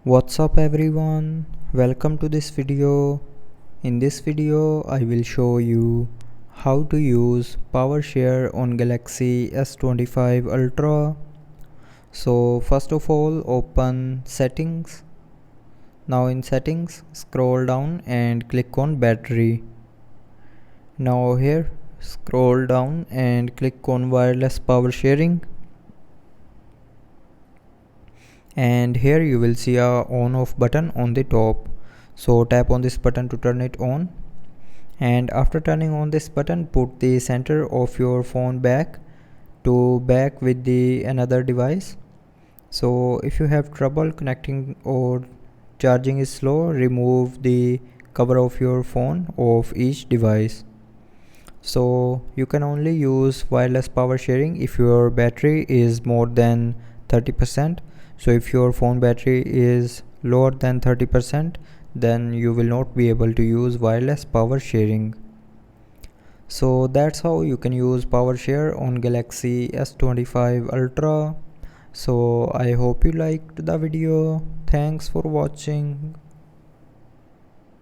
What's up everyone, welcome to this video. In this video I will show you how to use PowerShare on Galaxy S25 Ultra. So first of all, open settings. Now in settings, scroll down and click on battery. Now here scroll down and click on wireless power sharing. And here you will see a on off button on the top, so tap on this button to turn it on. And after turning on this button, put the center of your phone back with the another device. So if you have trouble connecting or charging is slow, remove the cover of your phone of each device. So you can only use wireless power sharing if your battery is more than 30%. So if your phone battery is lower than 30%, then you will not be able to use wireless power sharing. So that's how you can use PowerShare on Galaxy S25 Ultra. So I hope you liked the video. Thanks for watching.